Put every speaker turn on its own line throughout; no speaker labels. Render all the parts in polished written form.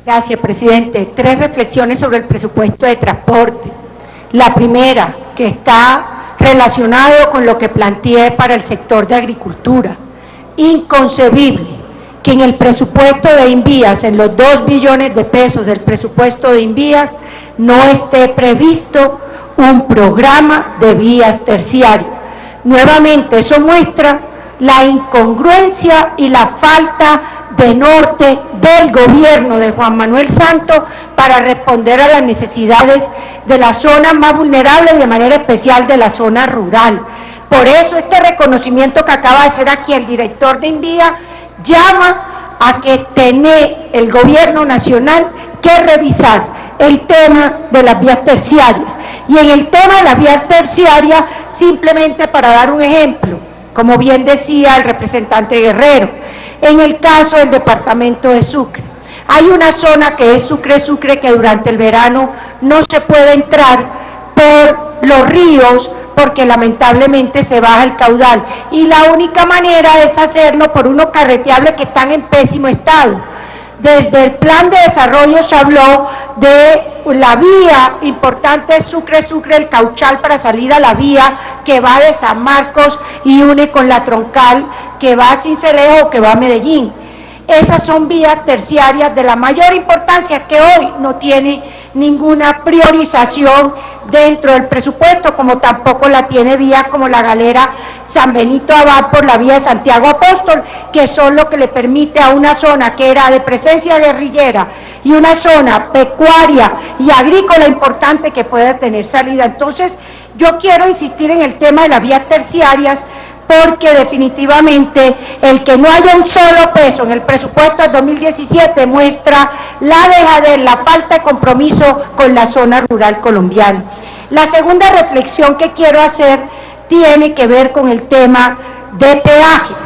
Gracias, presidente. 3 reflexiones sobre el presupuesto de transporte. La primera, que está relacionado con lo que planteé para el sector de agricultura. Inconcebible que en el presupuesto de Invías, en los 2 billones de pesos del presupuesto de Invías, no esté previsto un programa de vías terciarias. Nuevamente, eso muestra la incongruencia y la falta de norte del gobierno de Juan Manuel Santos para responder a las necesidades de las zonas más vulnerables y de manera especial de la zona rural. Por eso este reconocimiento que acaba de hacer aquí el director de Invía llama a que tiene el gobierno nacional que revisar el tema de las vías terciarias. Y en el tema de las vías terciarias, simplemente para dar un ejemplo, como bien decía el representante Guerrero, en el caso del departamento de Sucre, hay una zona que es Sucre, que durante el verano no se puede entrar por los ríos porque lamentablemente se baja el caudal y la única manera es hacerlo por unos carreteables que están en pésimo estado. Desde el plan de desarrollo se habló de la vía importante Sucre, el Cauchal para salir a la vía que va de San Marcos y une con la troncal que va a Sincelejo o que va a Medellín. Esas son vías terciarias de la mayor importancia que hoy no tiene ninguna priorización dentro del presupuesto, como tampoco la tiene vías como la galera San Benito Abad por la vía de Santiago Apóstol, que son lo que le permite a una zona que era de presencia guerrillera y una zona pecuaria y agrícola importante que pueda tener salida. Entonces, yo quiero insistir en el tema de las vías terciarias, porque definitivamente el que no haya un solo peso en el presupuesto del 2017 muestra la dejadez, la falta de compromiso con la zona rural colombiana. La segunda reflexión que quiero hacer tiene que ver con el tema de peajes,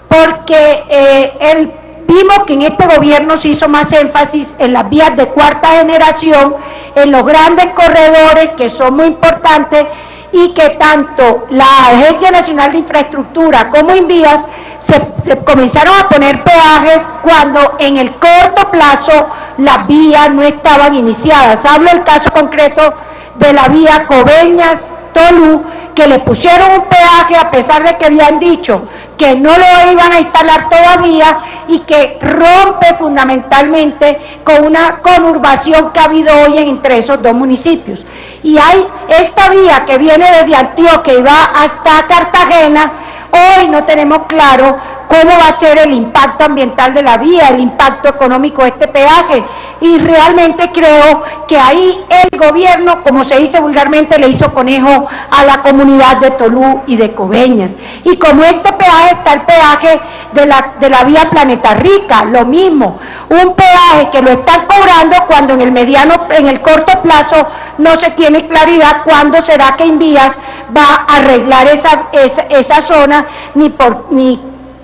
porque vimos que en este gobierno se hizo más énfasis en las vías de cuarta generación, en los grandes corredores que son muy importantes, y que tanto la Agencia Nacional de Infraestructura como Invías se comenzaron a poner peajes cuando en el corto plazo las vías no estaban iniciadas. Hablo del caso concreto de la vía Coveñas-Tolú, que le pusieron un peaje a pesar de que habían dicho que no lo iban a instalar todavía y que rompe fundamentalmente con una conurbación que ha habido hoy entre esos 2 municipios. Y hay esta vía que viene desde Antioquia y va hasta Cartagena. Hoy no tenemos claro cómo va a ser el impacto ambiental de la vía, el impacto económico de este peaje, y realmente creo que ahí el gobierno, como se dice vulgarmente, le hizo conejo a la comunidad de Tolú y de Coveñas. Y como este peaje está el peaje de la vía Planeta Rica, lo mismo, un peaje que lo están cobrando cuando en el corto plazo no se tiene claridad cuándo será que Invías va a arreglar esa zona,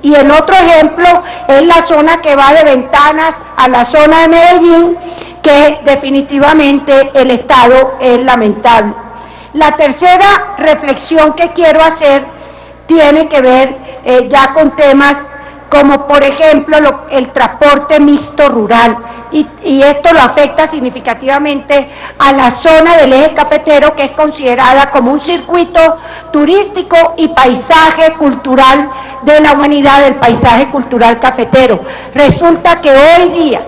y el otro ejemplo es la zona que va de Ventanas a la zona de Medellín, que definitivamente el estado es lamentable. La tercera reflexión que quiero hacer tiene que ver ya con temas como por ejemplo el transporte mixto rural, y esto lo afecta significativamente a la zona del eje cafetero, que es considerada como un circuito turístico y paisaje cultural de la humanidad, del paisaje cultural cafetero. Resulta que hoy día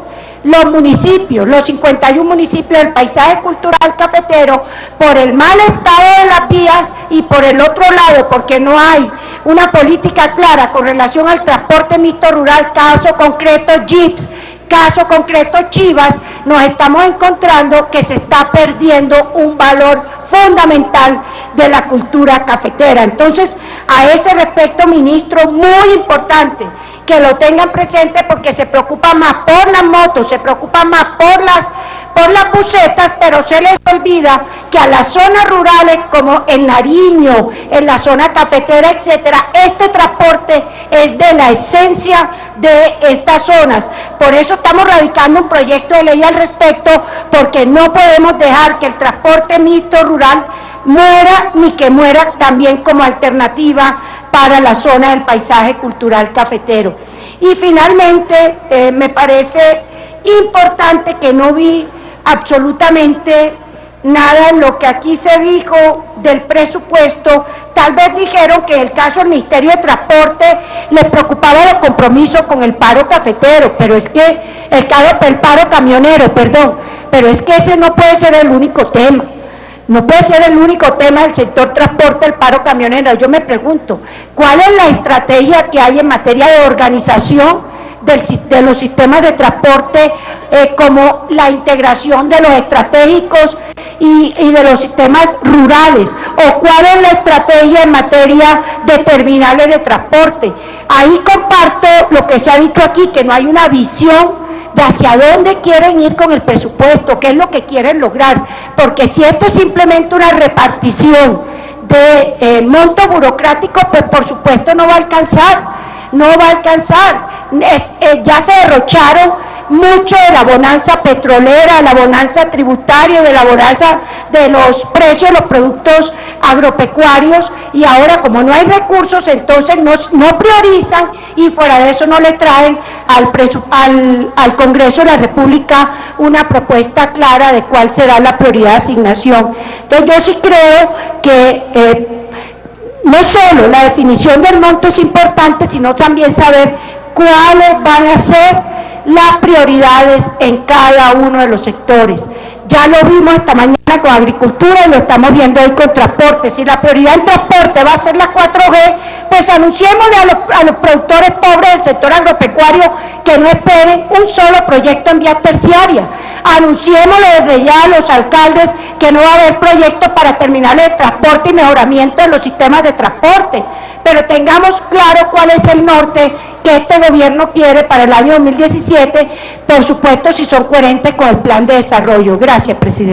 los municipios, los 51 municipios del paisaje cultural cafetero, por el mal estado de las vías y por el otro lado, porque no hay una política clara con relación al transporte mixto rural, caso concreto Jeeps, caso concreto Chivas, nos estamos encontrando que se está perdiendo un valor fundamental de la cultura cafetera. Entonces, a ese respecto, ministro, muy importante que lo tengan presente, porque se preocupa más por las motos, se preocupa más por las busetas, pero se les olvida que a las zonas rurales como en Nariño, en la zona cafetera, etcétera, este transporte es de la esencia de estas zonas. Por eso estamos radicando un proyecto de ley al respecto, porque no podemos dejar que el transporte mixto rural muera, ni que muera también como alternativa para la zona del paisaje cultural cafetero. Y finalmente, me parece importante que no vi absolutamente nada en lo que aquí se dijo del presupuesto. Tal vez dijeron que en el caso del Ministerio de Transporte les preocupaba los compromisos con el paro cafetero, pero es que el paro camionero, perdón, pero es que ese no puede ser el único tema. No puede ser el único tema del sector transporte, el paro camionero. Yo me pregunto, ¿cuál es la estrategia que hay en materia de organización de los sistemas de transporte, como la integración de los estratégicos y de los sistemas rurales? ¿O cuál es la estrategia en materia de terminales de transporte? Ahí comparto lo que se ha dicho aquí, que no hay una visión de hacia dónde quieren ir con el presupuesto, qué es lo que quieren lograr, porque si esto es simplemente una repartición de monto burocrático, pues por supuesto no va a alcanzar, ya se derrocharon mucho de la bonanza petrolera, la bonanza tributaria, de la bonanza de los precios de los productos agropecuarios, y ahora como no hay recursos, entonces no priorizan, y fuera de eso no le traen al Congreso de la República una propuesta clara de cuál será la prioridad de asignación. Entonces yo sí creo que no solo la definición del monto es importante, sino también saber cuáles van a ser las prioridades en cada uno de los sectores. Ya lo vimos esta mañana con agricultura y lo estamos viendo hoy con transporte. Si la prioridad en transporte va a ser la 4G, pues anunciémosle a los productores pobres del sector agropecuario que no esperen un solo proyecto en vías terciarias. Anunciémosle desde ya a los alcaldes que no va a haber proyectos para terminales de transporte y mejoramiento de los sistemas de transporte. Pero tengamos claro cuál es el norte que este gobierno quiere para el año 2017, por supuesto si son coherentes con el plan de desarrollo. Gracias, presidente.